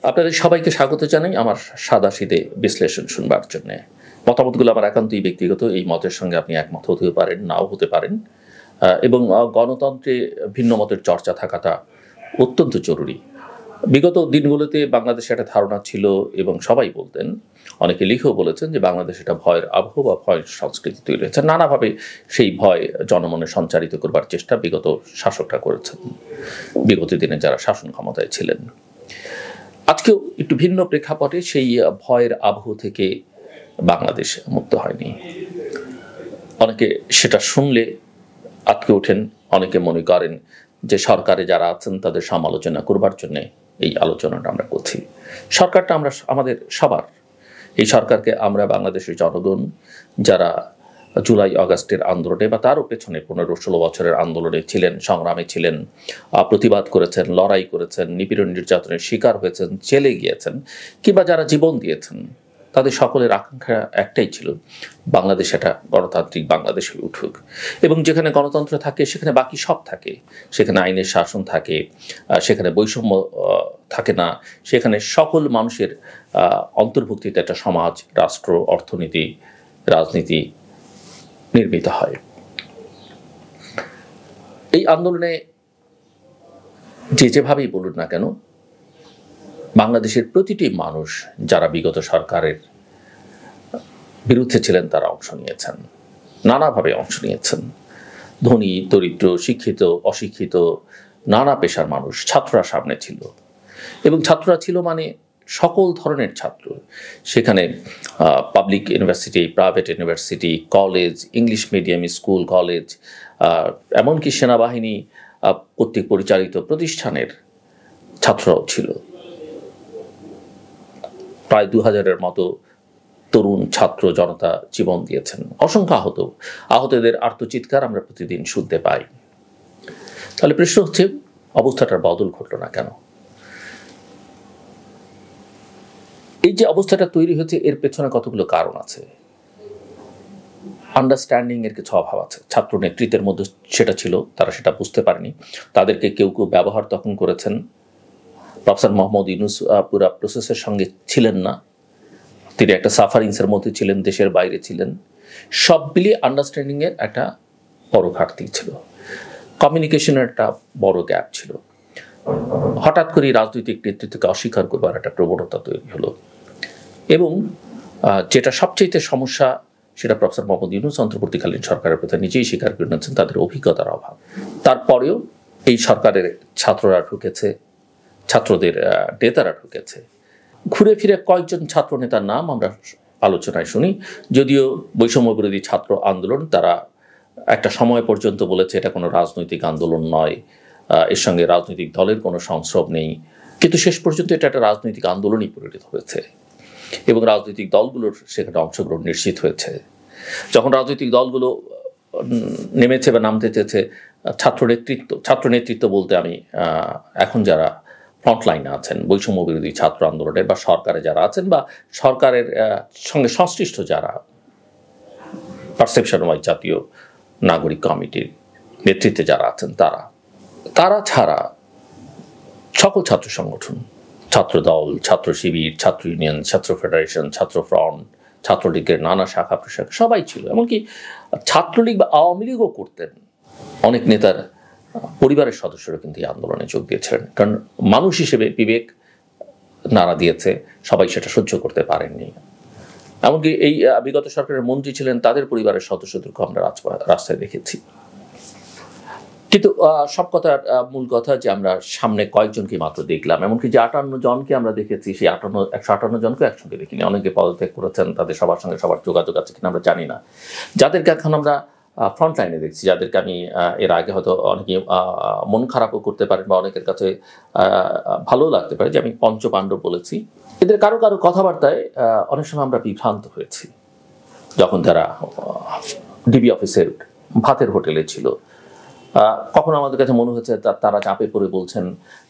আপনাদের সবাইকে স্বাগত জানাই আমার সাদাসিধে বিশ্লেষণ শুনবার জন্য। মতামতগুলো আমার একান্তই ব্যক্তিগত, এই মতের সঙ্গে আপনি একমত হতে পারেন, নাও হতে পারেন, এবং গণতন্ত্রে ভিন্ন মতের চর্চা থাকাটা অত্যন্ত জরুরি। বিগত দিনগুলোতে বাংলাদেশে একটা ধারণা ছিল এবং সবাই বলতেন, অনেকে লিখেও বলেছেন যে বাংলাদেশে একটা ভয়ের আবহ বা ভয়ের সংস্কৃতি তৈরি হয়েছে। নানাভাবে সেই ভয় জনমনে সঞ্চারিত করবার চেষ্টা বিগত শাসকরা করেছেন, বিগত দিনে যারা শাসন ক্ষমতায় ছিলেন। আজকেও একটু ভিন্ন প্রেক্ষাপটে সেই ভয়ের আবহ থেকে বাংলাদেশ মুক্ত হয়নি। অনেকে সেটা শুনলে আটকে ওঠেন, অনেকে মনে করেন যে সরকারে যারা আছেন তাদের সমালোচনা করবার জন্য এই আলোচনাটা আমরা করছি। সরকারটা আমাদের সবার। এই সরকারকে আমরা বাংলাদেশের জনগণ যারা জুলাই আগস্টের আন্দোলনে বা তারও পেছনে 15-16 বছরের আন্দোলনে ছিলেন, সংগ্রামে ছিলেন, প্রতিবাদ করেছেন, লড়াই করেছেন, নিপীড়ন নির্যাতনের শিকার হয়েছেন, জেলে গিয়েছেন, কিংবা যারা জীবন দিয়েছেন, তাদের সকলের আকাঙ্ক্ষা একটাই ছিল, বাংলাদেশ একটা গণতান্ত্রিক বাংলাদেশে উঠুক। এবং যেখানে গণতন্ত্র থাকে সেখানে বাকি সব থাকে, সেখানে আইনের শাসন থাকে, সেখানে বৈষম্য থাকে না, সেখানে সকল মানুষের অন্তর্ভুক্তিতে একটা সমাজ, রাষ্ট্র, অর্থনীতি, রাজনীতি নির্মিত হয়। এই আন্দোলনে যেভাবেই বলুন না কেন, বাংলাদেশের প্রতিটি মানুষ যারা বিগত সরকারের বিরুদ্ধে ছিলেন তারা অংশ নিয়েছেন, নানাভাবে অংশ নিয়েছেন। ধনী, দরিদ্র, শিক্ষিত, অশিক্ষিত, নানা পেশার মানুষ, ছাত্ররা সামনে ছিল। এবং ছাত্ররা ছিল মানে সকল ধরনের ছাত্র। সেখানে public university, private university, college, English medium school, college, এমনকি সেনাবাহিনী কর্তৃক পরিচালিত প্রতিষ্ঠানের ছাত্ররাও ছিল। প্রায় 2000-এর মতো তরুণ ছাত্র জনতা জীবন দিয়েছেন। অসংখ্য আহতদের আর্তচিৎকার আমরা প্রতিদিন শুনতে পাই। তাহলে প্রশ্ন হচ্ছে, অবস্থাটার বদল ঘটল না কেন? এই যে অবস্থাটা তৈরি হয়েছে এর পেছনে কতগুলো কারণ আছে। আন্ডারস্ট্যান্ডিং এর কিছু অভাব আছে। ছাত্র নেতৃত্বের মধ্যে সেটা ছিল, তারা সেটা বুঝতে পারেনি। তাদেরকে কেউ কেউ ব্যবহার তখন করেছেন। প্রফেসর মোহাম্মদ ইউনূস পুরা প্রসেসের সঙ্গে ছিলেন না, তিনি একটা সাফারিংসের মধ্যে ছিলেন, দেশের বাইরে ছিলেন। সব মিলিয়ে আন্ডারস্ট্যান্ডিং এর একটা বড় ঘাটতি ছিল, কমিউনিকেশনের একটা বড় গ্যাপ ছিল। হঠাৎ করে রাজনৈতিক নেতৃত্বকে অস্বীকার করবার একটা প্রবণতা তৈরি হলো। এবং যেটা সবচেয়ে সমস্যা, সেটা প্রফেসর মোহাম্মদ ইউনূস অন্তর্বর্তীকালীন সরকারের প্রতি নিজেই স্বীকার করে নিয়েছেন, তাদের অভিজ্ঞতার অভাব। তারপরেও এই সরকারের ছাত্ররা ঢুকেছে, ছাত্রদের নেতারা ঢুকেছে। ঘুরে ফিরে কয়েকজন ছাত্র নেতার নাম আমরা আলোচনায় শুনি। যদিও বৈষম্য বিরোধী ছাত্র আন্দোলন, তারা একটা সময় পর্যন্ত বলেছে এটা কোনো রাজনৈতিক আন্দোলন নয়, এর সঙ্গে রাজনৈতিক দলের কোনো সংস্রব নেই, কিন্তু শেষ পর্যন্ত এটা একটা রাজনৈতিক আন্দোলনই পরিণত হয়েছে এবং রাজনৈতিক দলগুলোর সেখানে অংশগ্রহণ নিশ্চিত হয়েছে। যখন রাজনৈতিক দলগুলো নেমেছে বা নামতে চেয়েছে, ছাত্র নেতৃত্ব বলতে আমি এখন যারা ফ্রন্টলাইনে আছেন বৈষম্য বিরোধী ছাত্র আন্দোলনের, বা সরকারে যারা আছেন, বা সরকারের সঙ্গে সংশ্লিষ্ট যারা পারসেপশন ওয়াইজ জাতীয় নাগরিক কমিটির নেতৃত্বে যারা আছেন, তারা ছাড়া সকল ছাত্র সংগঠন, ছাত্রদল, ছাত্র শিবির, ছাত্র ইউনিয়ন, ছাত্র ফেডারেশন, ছাত্র ফ্রন্ট, ছাত্রলীগের নানা শাখা প্রশাখা সবাই ছিল। এমনকি ছাত্রলীগ বা আওয়ামী লীগও করতেন। অনেক নেতার পরিবারের সদস্যরা কিন্তু এই আন্দোলনে যোগ দিয়েছিলেন, কারণ মানুষ হিসেবে বিবেক নাড়া দিয়েছে, সবাই সেটা সহ্য করতে পারেননি। এমনকি এই বিগত সরকারের মন্ত্রী ছিলেন, তাদের পরিবারের সদস্যদেরকে আমরা রাস্তায় দেখেছি। কিন্তু সব কথার মূল কথা যে আমরা সামনে কয়েকজনকে মাত্র দেখলাম, এমনকি যে 58 জনকে আমরা দেখেছি, সেই 158 জনকে একসঙ্গে দেখিনি। অনেকে পদত্যাগ করেছেন, তাদের সবার সঙ্গে সবার যোগাযোগ আছে কিনা আমরা জানি না। যাদেরকে এখন আমরা ফ্রন্টলাইনে দেখছি, যাদেরকে আমি এর আগে হয়তো অনেকে মন খারাপও করতে পারেন বা অনেকের কাছে ভালোও লাগতে পারে যে আমি পঞ্চপাণ্ডব বলেছি, এদের কারো কারো কথাবার্তায় অনেক সময় আমরা বিভ্রান্ত হয়েছি। যখন তারা ডিবি অফিসের ভাতের হোটেলে ছিল, কখনো আমাদের কাছে মনে হয়েছে তারা চাপে পড়ে বলছেন,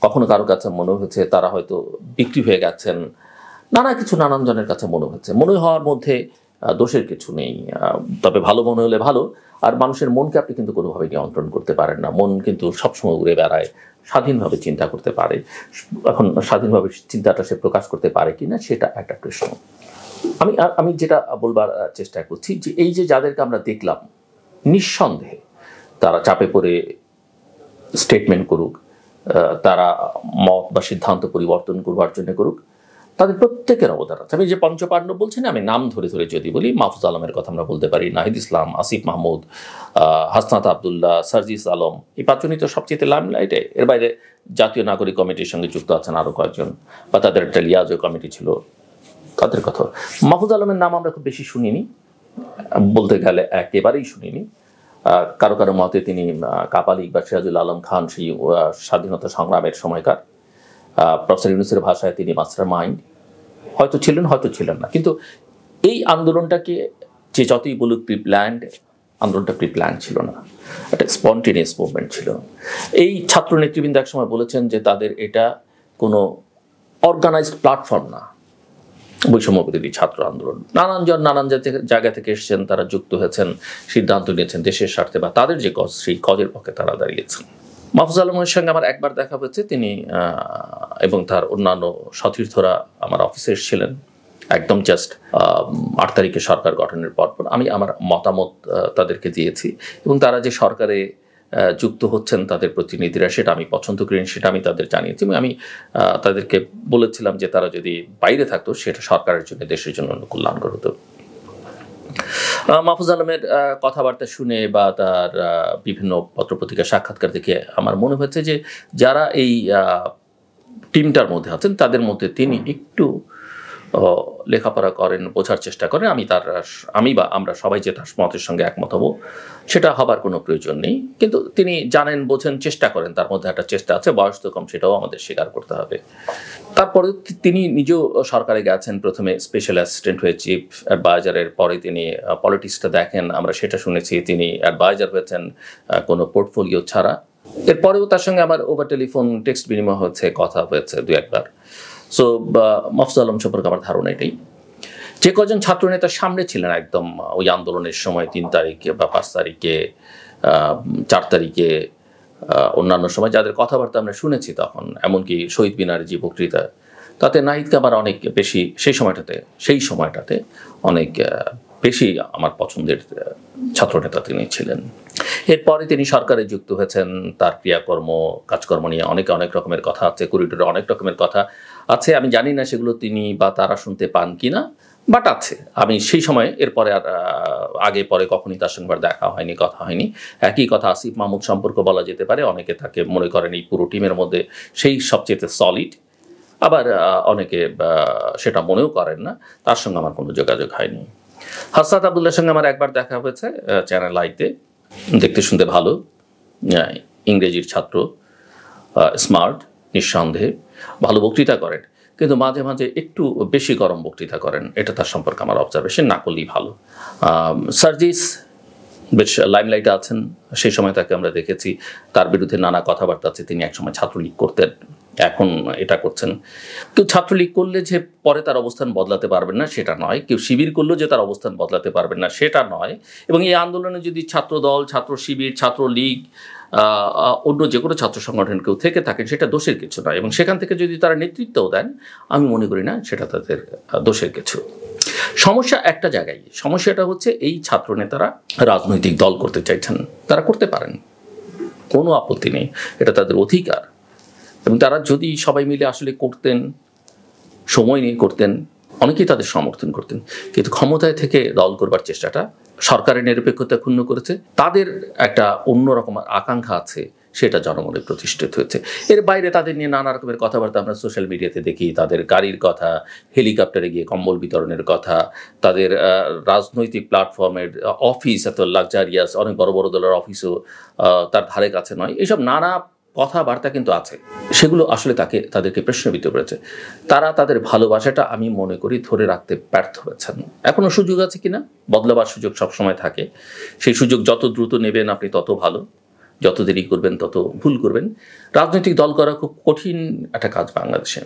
কখনো কারো কাছে মনে হয়েছে তারা হয়তো বিক্রি হয়ে গেছেন, নানা কিছু নানান জনের কাছে মনে হয়েছে। মনে হওয়ার মধ্যে দোষের কিছু নেই। তবে ভালো মনে হলে ভালো, আর মানুষের মনকে আপনি কিন্তু কোনোভাবে নিয়ন্ত্রণ করতে পারেন না। মন কিন্তু সবসময় ঘুরে বেড়ায়, স্বাধীনভাবে চিন্তা করতে পারে। এখন স্বাধীনভাবে চিন্তাটা সে প্রকাশ করতে পারে কিনা সেটা একটা প্রশ্ন। আমি যেটা বলবার চেষ্টা করছি যে এই যে যাদেরকে আমরা দেখলাম, নিঃসন্দেহে তারা চাপে পড়ে স্টেটমেন্ট করুক, তারা মত বা সিদ্ধান্ত পরিবর্তন করবার জন্য করুক, তাদের প্রত্যেকের অবদান আছে। আমি যে পঞ্চপাণ্ডব বলছি না, আমি নাম ধরে ধরে যদি বলি, মাহফুজ আলমের কথা আমরা বলতে পারি, নাহিদ ইসলাম, আসিফ মাহমুদ, হাসনাত আবদুল্লাহ, সার্জিস আলম, এই পাঁচজনই তো সবচেয়ে লাইমলাইটে। এর বাইরে জাতীয় নাগরিক কমিটির সঙ্গে যুক্ত আছেন আরও কয়েকজন, বা তাদের একটা লিয়াজো কমিটি ছিল, তাদের কথা। মাহফুজ আলমের নাম আমরা খুব বেশি শুনিনি, বলতে গেলে একেবারেই শুনিনি। কারো কারো মতে তিনি কাপালিক বা সিরাজুল আলম খান, সেই স্বাধীনতা সংগ্রামের সময়কার প্রফেসর ইউনূসের ভাষায় তিনি মাস্টার মাইন্ড, হয়তো ছিলেন হয়তো ছিলেন না। কিন্তু এই আন্দোলনটাকে যে যতই বলুক প্রিপ্ল্যান্ড, আন্দোলনটা প্রিপ্ল্যান্ড ছিল না, একটা স্পন্টেনিয়াস মুভমেন্ট ছিল। এই ছাত্র নেতৃবৃন্দ এক সময় বলেছেন যে তাদের এটা কোনো অর্গানাইজড প্ল্যাটফর্ম না, বৈষম্য বিরোধী ছাত্র আন্দোলন। নানানজন নানান জায়গা থেকে এসেছেন, তারা যুক্ত হয়েছেন, সিদ্ধান্ত নিয়েছেন দেশের স্বার্থে বা তাদের যে কজ, সেই কজের পক্ষে তারা দাঁড়িয়েছেন। মাহফুজ আলমের সঙ্গে আমার একবার দেখা হয়েছে, তিনি এবং তার অন্যান্য সতীর্থরা আমার অফিসে এসেছিলেন একদম জাস্ট 8 তারিখে সরকার গঠনের পর। আমি আমার মতামত তাদেরকে দিয়েছি, এবং তারা যে সরকারে যুক্ত হচ্ছেন তাদের প্রতিনিধিরা, সেটা আমি পছন্দ করি, সেটা আমি তাদের জানিয়েছি। এবং আমি তাদেরকে বলেছিলাম যে তারা যদি বাইরে থাকতো সেটা সরকারের জন্য, দেশের জন্য কল্যাণকর হতো। মাহফুজ আলমের কথাবার্তা শুনে বা তার বিভিন্ন পত্রপত্রিকা সাক্ষাৎকার দেখে আমার মনে হয়েছে যে যারা এই টিমটার মধ্যে আছেন তাদের মধ্যে তিনি একটু লেখাপড়া করেন, বোঝার চেষ্টা করেন। আমি বা আমরা সবাই যে তার মতের সঙ্গে একমত হব সেটা হবার কোনো প্রয়োজন নেই, কিন্তু তিনি জানেন, বোঝেন, চেষ্টা করেন, তার মধ্যে একটা চেষ্টা আছে। বয়স তো কম, সেটাও আমাদের স্বীকার করতে হবে। তারপরে তিনি নিজেও সরকারে গেছেন, প্রথমে স্পেশাল অ্যাসিস্ট্যান্ট হয়ে চিফ অ্যাডভাইজারের, পরে তিনি পলিটিক্সটা দেখেন, আমরা সেটা শুনেছি। তিনি অ্যাডভাইজার হয়েছেন কোনো পোর্টফোলিও ছাড়া। এরপরেও তার সঙ্গে আমার ওভার টেলিফোন টেক্সট বিনিময় হচ্ছে, কথা হয়েছে 2-1 বার। সো মাহফুজ আলম সম্পর্কে আমার ধারণা এটাই। যে কজন ছাত্রনেতার সামনে ছিলেন একদম ওই আন্দোলনের সময়, 3 তারিখে বা 5 তারিখে, 4 তারিখে, অন্যান্য সময় যাদের কথাবার্তা আমরা শুনেছি তখন, এমনকি শহীদ মিনারের যে বক্তৃতা, তাতে নাহিদকে আমার অনেক বেশি সেই সময়টাতে অনেক বেশি আমার পছন্দের ছাত্রনেতা তিনি ছিলেন। এরপরে তিনি সরকারে যুক্ত হয়েছেন, তার ক্রিয়াকর্ম কাজকর্ম নিয়ে অনেক রকমের কথা আছে, করিডোরে অনেক রকমের কথা আছে। আমি জানি না সেগুলো তিনি বা তারা শুনতে পান কিনা, বাট আছে। আমি সেই সময় এরপরে আর আগে পরে কখনই তার সঙ্গে দেখা হয়নি, কথা হয়নি। একই কথা আসিফ মাহমুদ সম্পর্ক বলা যেতে পারে। অনেকে তাকে মনে করেন এই পুরো টিমের মধ্যে সেই সবচেয়ে সলিড, আবার অনেকে সেটা মনেও করেন না। তার সঙ্গে আমার কোনো যোগাযোগ হয়নি। হাসনাত আবদুল্লাহর সঙ্গে আমার একবার দেখা হয়েছে চ্যানেল আইতে। দেখতে শুনতে ভালো, ইংরেজির ছাত্র, স্মার্ট, নিঃসন্দেহে ভালো বক্তৃতা করেন, কিন্তু মাঝে মাঝে একটু বেশি গরম বক্তৃতা করেন। এটা তার সম্পর্কে আমার অবজারভেশন, না করলেই ভালো। সার্জিস বেশ লাইমলাইটে আছেন, সেই সময় তাকে আমরা দেখেছি। তার বিরুদ্ধে নানা কথাবার্তা আছে, তিনি একসময় ছাত্রলীগ করতেন, এখন এটা করছেন। কেউ ছাত্রলীগ করলে যে পরে তার অবস্থান বদলাতে পারবেন না সেটা নয়, কেউ শিবির করলেও যে তার অবস্থান বদলাতে পারবেন না সেটা নয়। এবং এই আন্দোলনে যদি ছাত্রদল, ছাত্র শিবির, ছাত্রলীগ, অন্য যে কোনো ছাত্র সংগঠন কেউ থেকে থাকেন, সেটা দোষের কিছু নয়। এবং সেখান থেকে যদি তারা নেতৃত্বও দেন, আমি মনে করি না সেটা তাদের দোষের কিছু। সমস্যা একটা জায়গায়, সমস্যাটা হচ্ছে এই ছাত্র নেতারা রাজনৈতিক দল করতে চাইছেন। তারা করতে পারেন, কোনো আপত্তি নেই, এটা তাদের অধিকার। এবং তারা যদি সবাই মিলে আসলে করতেন, সময় নিয়ে করতেন, অনেকেই তাদের সমর্থন করতেন। কিন্তু ক্ষমতায় থেকে দল করবার চেষ্টাটা সরকারের নিরপেক্ষতা ক্ষুণ্ণ করেছে। তাদের একটা অন্যরকম আকাঙ্ক্ষা আছে, সেটা জনমনে প্রতিষ্ঠিত হয়েছে। এর বাইরে তাদের নিয়ে নানা রকমের কথাবার্তা আমরা সোশ্যাল মিডিয়াতে দেখি। তাদের গাড়ির কথা, হেলিকপ্টারে গিয়ে কম্বল বিতরণের কথা, তাদের রাজনৈতিক প্ল্যাটফর্মের অফিস এত লাক্সারিয়াস, অনেক বড় বড় দলের অফিসও তার ধারে কাছে নয়, এইসব নানা কথাবার্তা কিন্তু আছে। সেগুলো আসলে তাদেরকে প্রশ্নবিদ্ধ করেছে। তারা তাদের ভালোবাসাটা আমি মনে করি ধরে রাখতে ব্যর্থ হয়েছেন। এখনও সুযোগ আছে কিনা, বদলাবার সুযোগ সবসময় থাকে। সেই সুযোগ যত দ্রুত নেবেন আপনি তত ভালো, যত দেরি করবেন তত ভুল করবেন। রাজনৈতিক দল করা খুব কঠিন একটা কাজ বাংলাদেশে।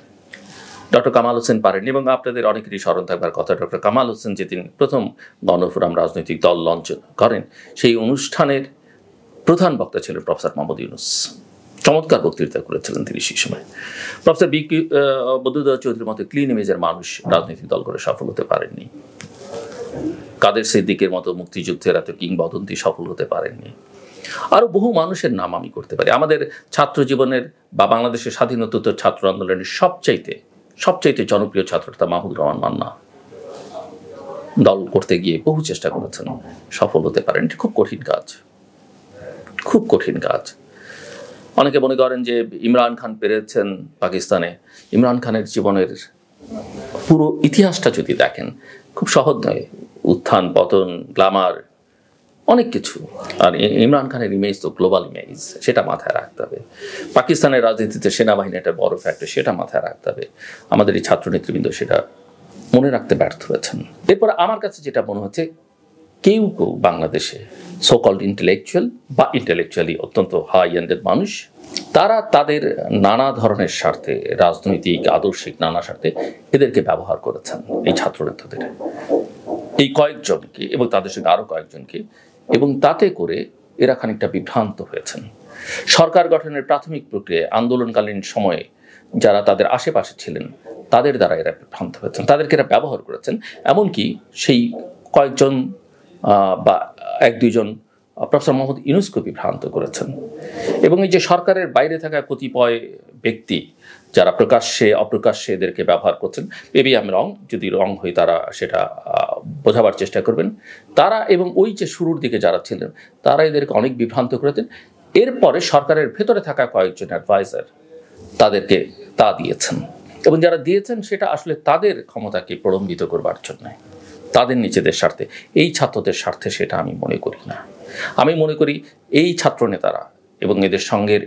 ডক্টর কামাল হোসেন পারেন, এবং আপনাদের অনেকেরই স্মরণ থাকবার কথা, ডক্টর কামাল হোসেন যেদিন প্রথম গণফোরাম রাজনৈতিক দল লঞ্চ করেন, সেই অনুষ্ঠানের প্রধান বক্তা ছিলেন প্রফেসর মোহাম্মদ ইউনূস। চমৎকার বক্তৃতা করেছিলেন তিনি সেই সময়। প্রফেসর বদরুদ্দোজা চৌধুরীর মতো ক্লিন ইমেজের মানুষ রাজনৈতিক দল করে সফল হতে পারেননি। কাদের সিদ্দিকের মতো মুক্তিযুদ্ধের এত কিংবদন্তি সফল হতে পারেননি। আরো বহু মানুষের নাম আমি করতে পারি। আমাদের ছাত্র জীবনের বা বাংলাদেশের স্বাধীনোত্তর ছাত্র আন্দোলনের সবচাইতে জনপ্রিয় ছাত্রটা মাহমুদুর রহমান মান্না। দল করতে গিয়ে বহু চেষ্টা করেছেন, সফল হতে পারেন। এটি খুব কঠিন কাজ, খুব কঠিন কাজ। অনেকে মনে করেন যে ইমরান খান পেরেছেন পাকিস্তানে। ইমরান খানের জীবনের পুরো ইতিহাসটা যদি দেখেন, খুব সহজ নয়। উত্থান পতন, গ্ল্যামার, অনেক কিছু। আর ইমরান খানের ইমেজ তো গ্লোবাল ইমেজ, সেটা মাথায় রাখতে হবে। পাকিস্তানের রাজনীতিতে সেনাবাহিনী একটা বড় ফ্যাক্টর, সেটা মাথায় রাখতে হবে। আমাদের এই ছাত্র নেতৃবৃন্দ সেটা মনে রাখতে ব্যর্থ হয়েছেন। এরপর আমার কাছে যেটা মনে হচ্ছে, কেউ কেউ বাংলাদেশে সো কল্ড ইন্টেলেকচুয়াল বা ইন্টেলেকচুয়ালি অত্যন্ত হাই এন্ডেড মানুষ, তারা তাদের নানা ধরনের স্বার্থে, রাজনৈতিক আদর্শিক নানা স্বার্থে এদেরকে ব্যবহার করেছেন, এই ছাত্র নেতাদের, এই কয়েকজনকে এবং তাদের সঙ্গে আরো কয়েকজনকে, এবং তাতে করে এরা খানিকটা বিভ্রান্ত হয়েছেন। সরকার গঠনের প্রাথমিক প্রক্রিয়ায় আন্দোলনকালীন সময়ে যারা তাদের আশেপাশে ছিলেন তাদের দ্বারা এরা বিভ্রান্ত হয়েছেন, তাদেরকে এরা ব্যবহার করেছেন। এমনকি সেই কয়েকজন বা এক দুইজন প্রফেসর মোহাম্মদ ইউনূসকে বিভ্রান্ত করেছেন। এবং এই যে সরকারের বাইরে থাকা কতিপয় ব্যক্তি যারা প্রকাশ্যে অপ্রকাশ্যে এদেরকে ব্যবহার করছেন, মেবি আমি রং, যদি রং হই তারা সেটা বোঝাবার চেষ্টা করবেন। তারা এবং ওই যে শুরুর দিকে যারা ছিলেন তারা এদেরকে অনেক বিভ্রান্ত করেছেন। এরপরে সরকারের ভেতরে থাকা কয়েকজন অ্যাডভাইজার তাদেরকে তা দিয়েছেন, এবং যারা দিয়েছেন সেটা আসলে তাদের ক্ষমতাকে প্রলম্বিত করবার জন্য, তাদের নিজেদের স্বার্থে। এই ছাত্রদের স্বার্থে সেটা আমি মনে করি না। আমি মনে করি এই ছাত্র নেতারা এবং এদের সঙ্গের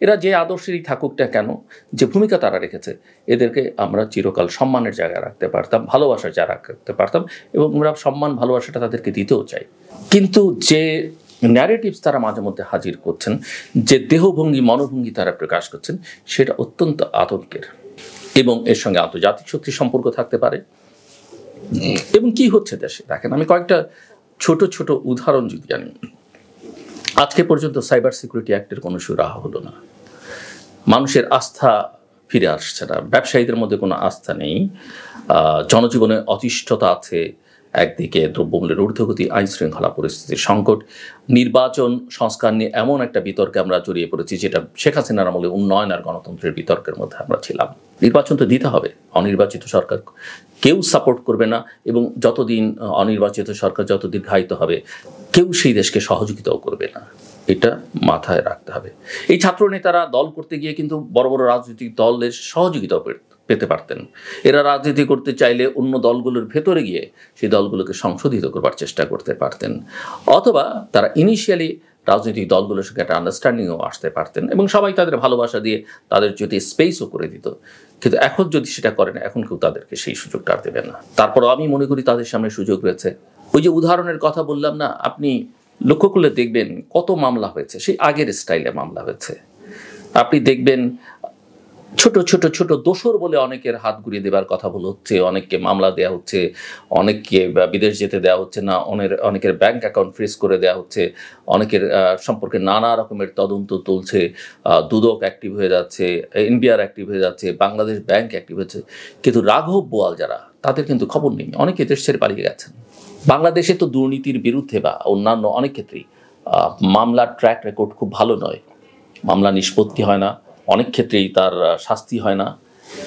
এরা যে আদর্শেরই থাকুক না কেন, যে ভূমিকা তারা রেখেছে, এদেরকে আমরা চিরকাল সম্মানের জায়গায় রাখতে পারতাম, ভালোবাসার জায়গায় রাখতে পারতাম, এবং আমরা সম্মান ভালোবাসাটা তাদেরকে দিতেও চাই। কিন্তু যে ন্যারেটিভস তারা মাঝে মধ্যে হাজির করছেন, যে দেহভঙ্গি মনোভঙ্গি তারা প্রকাশ করছেন, সেটা অত্যন্ত আতঙ্কের, এবং এর সঙ্গে আন্তর্জাতিক শক্তির সম্পর্ক থাকতে পারে। এবং কি হচ্ছে দেশে দেখেন, আমি কয়েকটা ছোট ছোট উদাহরণ যদি জানি। আজকে পর্যন্ত সাইবার সিকিউরিটি অ্যাক্টের কোনো সুরাহা হলো না, মানুষের আস্থা ফিরে আসছে না, ব্যবসায়ীদের মধ্যে কোনো আস্থা নেই, জনজীবনে অতিষ্ঠতা আছে, একদিকে দ্রব্যমূল্যের ঊর্ধ্বগতি, আইন শৃঙ্খলা পরিস্থিতির সংকট, নির্বাচন সংস্কার নিয়ে এমন একটা বিতর্কে আমরা জড়িয়ে পড়েছি যেটা শেখ হাসিনার আমলে উন্নয়ন আর গণতন্ত্রের বিতর্কের মধ্যে আমরা ছিলাম। নির্বাচন তো দিতে হবে, অনির্বাচিত সরকার কেউ সাপোর্ট করবে না, এবং যতদিন অনির্বাচিত সরকার যত দীর্ঘায়িত হবে কেউ সেই দেশকে সহযোগিতাও করবে না, এটা মাথায় রাখতে হবে। এই ছাত্র নেতারা দল করতে গিয়ে কিন্তু বড় বড় রাজনৈতিক দলের সহযোগিতাও পেতে পারতেন। এরা রাজনীতি করতে চাইলে অন্য দলগুলোর ভেতরে গিয়ে সেই দলগুলোকে সংশোধিত করবার চেষ্টা করতে পারতেন, অথবা তারা ইনিশিয়ালি রাজনৈতিক দলগুলোর সঙ্গে একটা আন্ডারস্ট্যান্ডিংও আসতে পারতেন, এবং সবাই তাদের ভালোবাসা দিয়ে তাদের যদি স্পেসও করে দিত। কিন্তু এখন যদি সেটা করে না, এখন কেউ তাদেরকে সেই সুযোগটা আর দেবে না। তারপরও আমি মনে করি তাদের সামনে সুযোগ রয়েছে। ওই যে উদাহরণের কথা বললাম না, আপনি লক্ষ্য করলে দেখবেন কত মামলা হয়েছে, সেই আগের স্টাইলে মামলা হয়েছে। আপনি দেখবেন ছোট ছোট ছোট দোষর বলে অনেকের হাত ঘুরিয়ে দেবার কথা বলা হচ্ছে, অনেককে মামলা দেওয়া হচ্ছে, অনেককে বিদেশ যেতে দেওয়া হচ্ছে না, অনেকের ব্যাংক অ্যাকাউন্ট ফ্রিজ করে দেওয়া হচ্ছে, অনেকের সম্পর্কে নানা রকমের তদন্ত চলছে, দুদক অ্যাক্টিভ হয়ে যাচ্ছে, এনবিআর অ্যাক্টিভ হয়ে যাচ্ছে, বাংলাদেশ ব্যাংক অ্যাক্টিভ হচ্ছে। কিন্তু রাঘব বোয়াল যারা, তাদের কিন্তু খবর নেই, অনেকে দেশ ছেড়ে পালিয়ে গেছেন। বাংলাদেশে তো দুর্নীতির বিরুদ্ধে বা অন্যান্য অনেক ক্ষেত্রেই মামলার ট্র্যাক রেকর্ড খুব ভালো নয়, মামলা নিষ্পত্তি হয় না, অনেক ক্ষেত্রেই তার শাস্তি হয় না।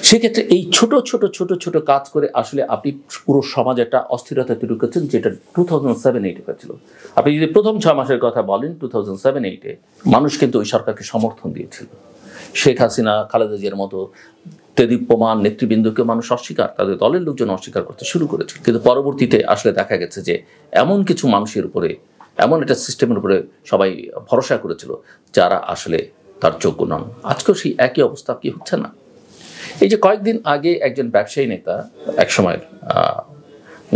সেক্ষেত্রে এই ছোট ছোট ছোট ছোট কাজ করে আসলে আপনি পুরো সমাজে একটা অস্থিরতা তৈরি করছেন, যেটা 2007-8 হয়েছিল। আপনি যদি প্রথম 6 মাসের কথা বলেন, 2007-8 মানুষ কিন্তু ওই সরকারকে সমর্থন দিয়েছিল। শেখ হাসিনা, খালেদা জিয়ার মতো তেদীপ্যমান নেতৃবৃন্দকে মানুষ অস্বীকার, তাদের দলের লোকজন অস্বীকার করতে শুরু করেছে। কিন্তু পরবর্তীতে আসলে দেখা গেছে যে এমন কিছু মানুষের উপরে, এমন একটা সিস্টেমের উপরে সবাই ভরসা করেছিল যারা আসলে তার যোগ্য নন। আজকেও সেই একই অবস্থা কি হচ্ছে না? এই যে কয়েকদিন আগে একজন ব্যবসায়ী নেতা, একসময়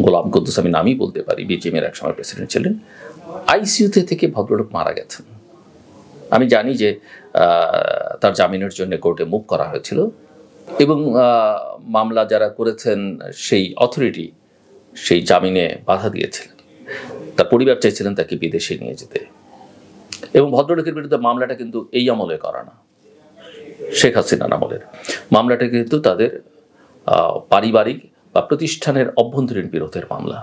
গোলাম কুদ্দুস, আমি নামই বলতে পারি, বিজিএমের একসময় প্রেসিডেন্ট ছিলেন, আইসিইউতে থেকে ভদ্রলোক মারা গেছেন। আমি জানি যে তার জামিনের জন্য কোর্টে মুভ করা হয়েছিল, এবং মামলা যারা করেছেন সেই অথরিটি সেই জামিনে বাধা দিয়েছিলেন, তার পরিবার চাইছিলেন তাকে বিদেশে নিয়ে যেতে। এবং ভদ্রলোকের বিরুদ্ধে মামলাটা কিন্তু এই আমলে করা না, শেখ হাসিনার আমলের মামলাটা কিন্তু তাদের পারিবারিক বা প্রতিষ্ঠানের অভ্যন্তরীণ বিরোধের মামলা।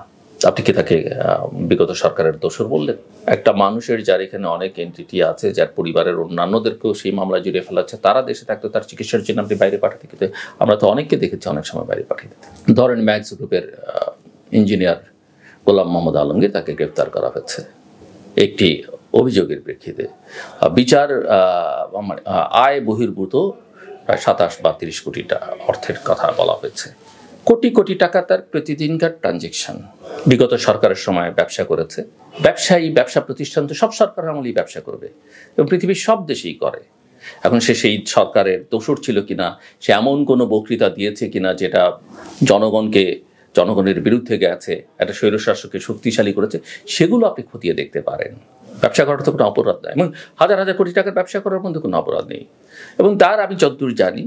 আপনি কি তাকে বিগত সরকারের দোষর বললেন? একটা মানুষের যার এখানে অনেক এন্টিটি আছে, যার পরিবারের অন্যান্যদেরকেও সেই মামলা জড়িয়ে ফেলাচ্ছে, তারা দেশে থাকতো, তার চিকিৎসার জন্য আপনি বাইরে পাঠাতে কিন্তু আমরা তো অনেককে দেখেছি অনেক সময় বাইরে পাঠিয়ে দিতে। ধরেন ম্যাক্স গ্রুপের ইঞ্জিনিয়ার গোলাম মোহাম্মদ আলমগীর, তাকে গ্রেফতার করা হয়েছে একটি অভিযোগের প্রেক্ষিতে। বিচার আয় বহির্ভূত প্রায় 27 বা 30 কোটি অর্থের কথা বলা হয়েছে। কোটি কোটি টাকা তার প্রতিদিনকার ট্রানজেকশন। বিগত সরকারের সময় ব্যবসা করেছে। ব্যবসা প্রতিষ্ঠান তো সব সরকার আমলেই ব্যবসা করবে এবং পৃথিবীর সব দেশেই করে। এখন সে সেই সরকারের দোষর ছিল কিনা, সে এমন কোনো বক্তৃতা দিয়েছে কিনা যেটা জনগণের বিরুদ্ধে গেছে, একটা স্বৈরশাসককে শক্তিশালী করেছে, সেগুলো আপনি খতিয়ে দেখতে পারেন। ব্যবসা করার তো কোনো অপরাধ নয়, এবং হাজার হাজার কোটি টাকার ব্যবসা করার মধ্যে কোনো অপরাধ নেই। এবং তার আমি যতদূর জানি,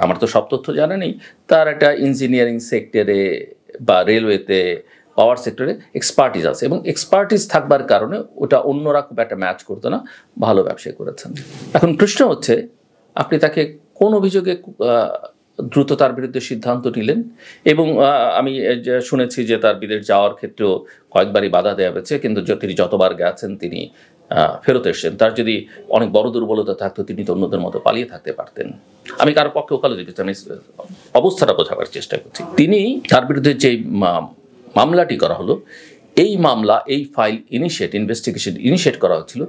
আমার তো সব তথ্য জানা নেই, তার একটা ইঞ্জিনিয়ারিং সেক্টরে বা রেলওয়েতে, পাওয়ার সেক্টরে এক্সপার্টিস আছে, এবং এক্সপার্টিস থাকবার কারণে ওটা অন্যরা খুব একটা ম্যাচ করতো না, ভালো ব্যবসায় করেছেন। এখন প্রশ্ন হচ্ছে, আপনি তাকে কোন অভিযোগে দ্রুত তার বিরুদ্ধে সিদ্ধান্ত নিলেন? এবং আমি শুনেছি যে তার বিদেশ যাওয়ার ক্ষেত্রেও কয়েকবারই বাধা দেওয়া হয়েছে, কিন্তু তিনি যতবার গেছেন তিনি ফেরত এসেছেন। তার যদি অনেক বড় দুর্বলতা থাকতো, তিনি তো অন্যদের মতো পালিয়ে থাকতে পারতেন। আমি কারো পক্ষে ওকালতি দিচ্ছি, আমি অবস্থাটা বোঝাবার চেষ্টা করছি। তিনি, তার বিরুদ্ধে যে মামলাটি করা হলো, এই মামলা, এই ফাইল ইনভেস্টিগেশন ইনিশিয়েট করা হচ্ছিল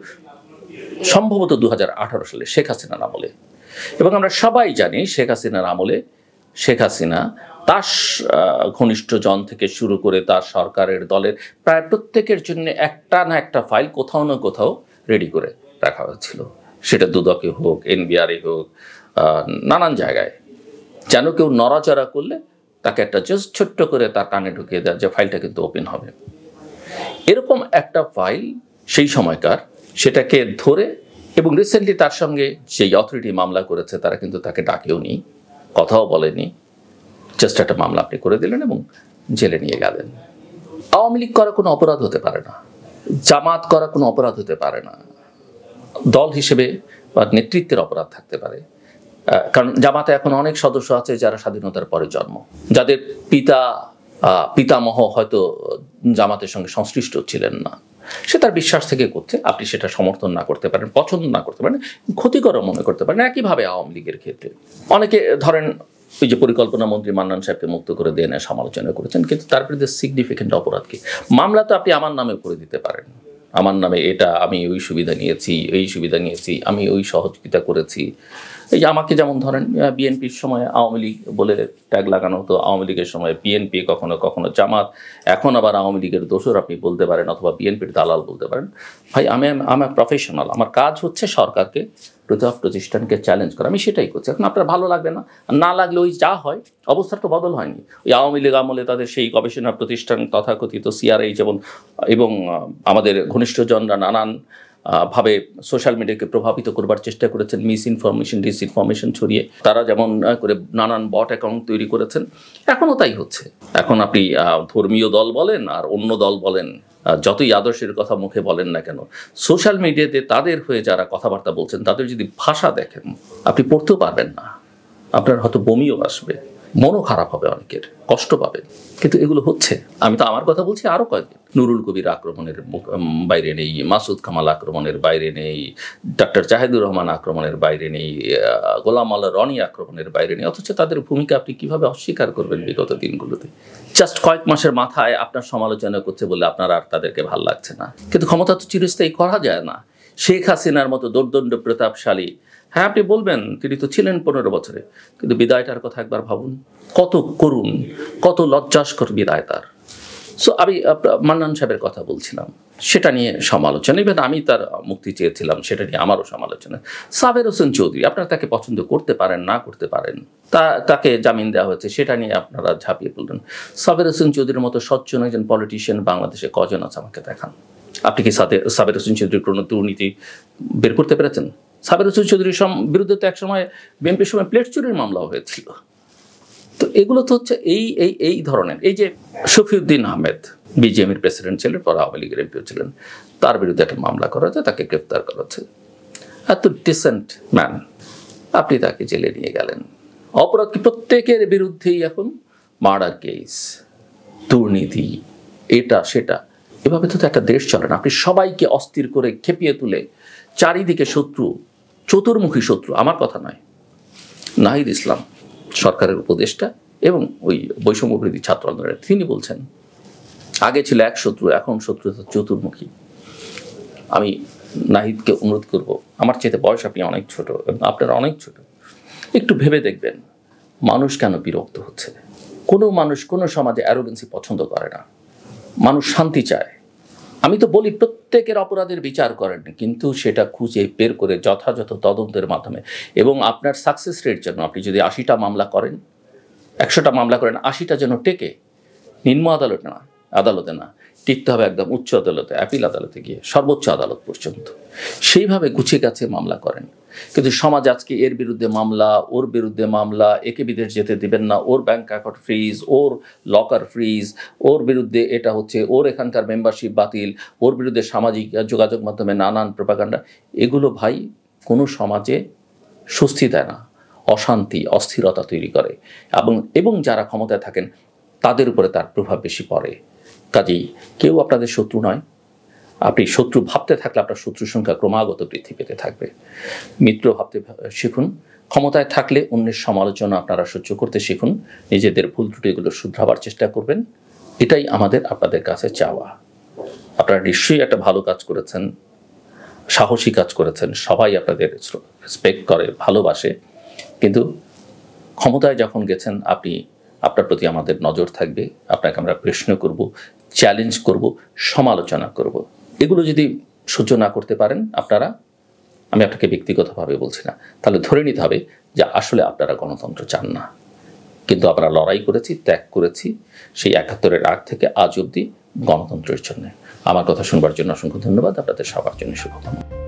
সম্ভবত 2018 সালে শেখ হাসিনার আমলে। এবং আমরা সবাই জানি শেখ হাসিনার আমলে শেখ হাসিনা তার ঘনিষ্ঠজন থেকে শুরু করে তার সরকারের দলের প্রায় প্রত্যেকের জন্য একটা না একটা ফাইল কোথাও না কোথাও রেডি করে রাখা হয়েছিল। সেটা দুদকে হোক, এনবিআরে হোক, নানান জায়গায়, যেন কেউ নড়াচড়া করলে তাকে একটা জাস্ট ছোট্ট করে তার কানে ঢুকিয়ে দেয় যে ফাইলটা কিন্তু ওপেন হবে। এরকম একটা ফাইল সেই সময়কার, সেটাকে ধরে, এবং রিসেন্টলি তার সঙ্গে যেই অথরিটি মামলা করেছে তারা কিন্তু তাকে ডাকেও নি, কথাও বলেনি, জাস্ট একটা মামলা আপনি করে দিলেন এবং জেলে নিয়ে গেলেন। আওয়ামী লীগ করা কোনো অপরাধ হতে পারে না, জামাত করা কোনো অপরাধ হতে পারে না, দল হিসেবে বা নেতৃত্বের অপরাধ থাকতে পারে। কারণ জামাতে এখন অনেক সদস্য আছে যারা স্বাধীনতার পরে জন্ম, যাদের পিতামহ হয়তো জামাতের সঙ্গে সংশ্লিষ্ট ছিলেন না, সে তার বিশ্বাস থেকে করছে। আপনি সেটা সমর্থন না করতে পারেন, পছন্দ না করতে পারেন, ক্ষতিকর মনে করতে পারেন। একইভাবে আওয়ামী লীগের ক্ষেত্রে অনেকে ধরেন ওই যে পরিকল্পনা মন্ত্রী মান্নান সাহেবকে মুক্ত করে দিয়ে সমালোচনা করেছেন, কিন্তু তার বিরুদ্ধে সিগনিফিকেন্ট অপরাধ কি? মামলা তো আপনি আমার নামে করে দিতে পারেন, আমার নামে এটা, আমি ওই সুবিধা নিয়েছি, এই সুবিধা নিয়েছি, আমি ওই সহযোগিতা করেছি। এই যে আমাকে যেমন ধরেন বিএনপির সময় আওয়ামী লীগ বলে ট্যাগ লাগানো হতো, আওয়ামী লীগের সময় বিএনপি, কখনো কখনো জামাত, এখন আবার আওয়ামী লীগের দোসর আপনি বলতে পারেন, অথবা বিএনপির দালাল বলতে পারেন। ভাই, আমি প্রফেশনাল, আমার কাজ হচ্ছে সরকারকে, প্রতিষ্ঠানকে চ্যালেঞ্জ করা, আমি সেটাই করছি। এখন আপনার ভালো লাগবে না লাগলে ওই যা হয়, অবস্থার তো বদল হয়নি। ওই আওয়ামী লীগ আমলে তাদের সেই গবেষণা প্রতিষ্ঠান তথাকথিত সিআরআই যেমন, এবং আমাদের ঘনিষ্ঠজনরা নানান ভাবে সোশ্যাল মিডিয়াকে প্রভাবিত করবার চেষ্টা করেছেন, মিস ইনফরমেশন, ডিসইনফরমেশন ছড়িয়ে তারা যেমন করে নানান বট অ্যাকাউন্ট তৈরি করেছেন, এখনও তাই হচ্ছে। এখন আপনি ধর্মীয় দল বলেন আর অন্য দল বলেন, যতই আদর্শের কথা মুখে বলেন না কেন, সোশ্যাল মিডিয়াতে তাদের হয়ে যারা কথাবার্তা বলছেন তাদের যদি ভাষা দেখেন, আপনি পড়তেও পারবেন না, আপনার হয়তো বমিও আসবে, মনও খারাপ হবে, অনেকের কষ্ট পাবেন। কিন্তু এগুলো হচ্ছে। আমি তো আমার কথা বলছি, আরও কয়েকদিন নুরুল কবির আক্রমণের বাইরে নেই, মাসুদ কামাল আক্রমণের বাইরে নেই, ডক্টর জাহিদুর রহমান আক্রমণের বাইরে নেই, গোলাম আল্লাহ রনি আক্রমণের বাইরে নেই। অথচ তাদের ভূমিকা আপনি কিভাবে অস্বীকার করবেন? বিগত দিনগুলোতে জাস্ট কয়েক মাসের মাথায় আপনার সমালোচনা করছে বলে আপনার আর তাদেরকে ভাল লাগছে না। কিন্তু ক্ষমতা তো চিরস্থায়ী করা যায় না। শেখ হাসিনার মতো দোর্দণ্ড প্রতাপশালী, হ্যাঁ আপনি বলবেন তিনি তো ছিলেন 15 বছরে, কিন্তু বিদায়টার কথা একবার ভাবুন, কত করুণ, কত লজ্জাস্কর বিদায় তার। সো আমি মান্নান সাহেবের কথা বলছিলাম, সেটা নিয়ে সমালোচনা, ইভেন আমি তার মুক্তি চেয়েছিলাম, সেটা নিয়ে আমারও সমালোচনা। সাবের হোসেন চৌধুরী, আপনারা তাকে পছন্দ করতে পারেন না করতে পারেন, তাকে জামিন দেওয়া হয়েছে, সেটা নিয়ে আপনারা ঝাঁপিয়ে পড়লেন। সাবের হোসেন চৌধুরীর মতো সচ্ছল একজন পলিটিশিয়ান বাংলাদেশে কজন আছে আমাকে দেখান। আপনি কি সাবের হোসেন চৌধুরীর কোনো দুর্নীতি বের করতে পেরেছেন? সাবের হোসেন চৌধুরীর বিরুদ্ধে তো একসময় বিএনপির সময় প্লেট চুরির মামলাও হয়েছিল। তো এগুলো তো হচ্ছে এই ধরনের। এই যে শফিউদ্দিন আহমেদ বিজিএমের প্রেসিডেন্ট ছিলেন, পরে আওয়ামী লীগের এমপিও ছিলেন, তার বিরুদ্ধে একটা মামলা করা হয়েছে, তাকে গ্রেফতার করা হচ্ছে। এত ডিসেন্ট ম্যান, আপনি তাকে জেলে নিয়ে গেলেন। অপরাধ কি প্রত্যেকের বিরুদ্ধেই এখন মার্ডার কেস, দুর্নীতি, এটা সেটা, এভাবে তো একটা দেশ চলে না। আপনি সবাইকে অস্থির করে খেপিয়ে তুলে চারিদিকে শত্রু, চতুর্মুখী শত্রু। আমার কথা নয়, নাহিদ ইসলাম সরকারের উপদেষ্টা এবং ওই বৈষম্য বিরোধী ছাত্র আন্দোলনের তিনি বলছেন আগে ছিল এক শত্রু, এখন শত্রু চতুর্মুখী। আমি নাহিদকে অনুরোধ করব, আমার চেয়ে বয়স আপনি অনেক ছোট এবং আপনারা অনেক ছোট, একটু ভেবে দেখবেন মানুষ কেন বিরক্ত হচ্ছে। কোনো মানুষ কোনো সমাজে অ্যারোগেন্সি পছন্দ করে না, মানুষ শান্তি চায়। আমি তো বলি প্রত্যেকের অপরাধের বিচার করেন, কিন্তু সেটা খুঁজে বের করে যথাযথ তদন্তের মাধ্যমে এবং আপনার সাকসেস রেট জন্য আপনি যদি 80টা মামলা করেন, 100টা মামলা করেন, 80টা যেন টেকে। নিম্ন আদালতে না, টিকতে হবে একদম উচ্চ আদালতে, অ্যাপিল আদালতে গিয়ে সর্বোচ্চ আদালত পর্যন্ত। সেইভাবে গুছিয়ে কাছে মামলা করেন। কিন্তু সমাজ আজকে এর বিরুদ্ধে মামলা, ওর বিরুদ্ধে মামলা, একে বিদেশ যেতে দিবেন না, ওর ব্যাংক অ্যাকাউন্ট ফ্রিজ, ওর লকার ফ্রিজ, ওর বিরুদ্ধে এটা হচ্ছে, ওর এখানকার মেম্বারশিপ বাতিল, ওর বিরুদ্ধে সামাজিক যোগাযোগ মাধ্যমে নানান প্রোপাগান্ডা। এগুলো ভাই কোনো সমাজে স্বস্তি দেয় না, অশান্তি, অস্থিরতা তৈরি করে এবং যারা ক্ষমতায় থাকেন তাদের উপরে তার প্রভাব বেশি পড়ে। কাজেই কেউ আপনাদের শত্রু নয়। আপনি শত্রু ভাবতে থাকলে আপনার শত্রুর সংখ্যা ক্রমাগত বৃদ্ধি পেতে থাকবে। মিত্র ভাবতে শিখুন। ক্ষমতায় থাকলে অন্যের সমালোচনা আপনারা সহ্য করতে শিখুন। নিজেদের ভুল ত্রুটিগুলো শুধরাবার চেষ্টা করবেন। এটাই আমাদের আপনাদের কাছে চাওয়া। আপনারা নিশ্চয়ই একটা ভালো কাজ করেছেন, সাহসী কাজ করেছেন, সবাই আপনাদের রেসপেক্ট করে, ভালোবাসে। কিন্তু ক্ষমতায় যখন গেছেন আপনার প্রতি আমাদের নজর থাকবে। আপনাকে আমরা প্রশ্ন করব, চ্যালেঞ্জ করব, সমালোচনা করব। এগুলো যদি সহ্য না করতে পারেন আপনারা, আমি আপনাকে ব্যক্তিগতভাবে বলছি না, তাহলে ধরে নিতে হবে যে আসলে আপনারা গণতন্ত্র চান না। কিন্তু আমরা লড়াই করেছি, ত্যাগ করেছি সেই ৭১-এর আগ থেকে আজ অবধি গণতন্ত্রের জন্য। আমার কথা শুনবার জন্য অসংখ্য ধন্যবাদ। আপনাদের সবার জন্য শুভকামনা।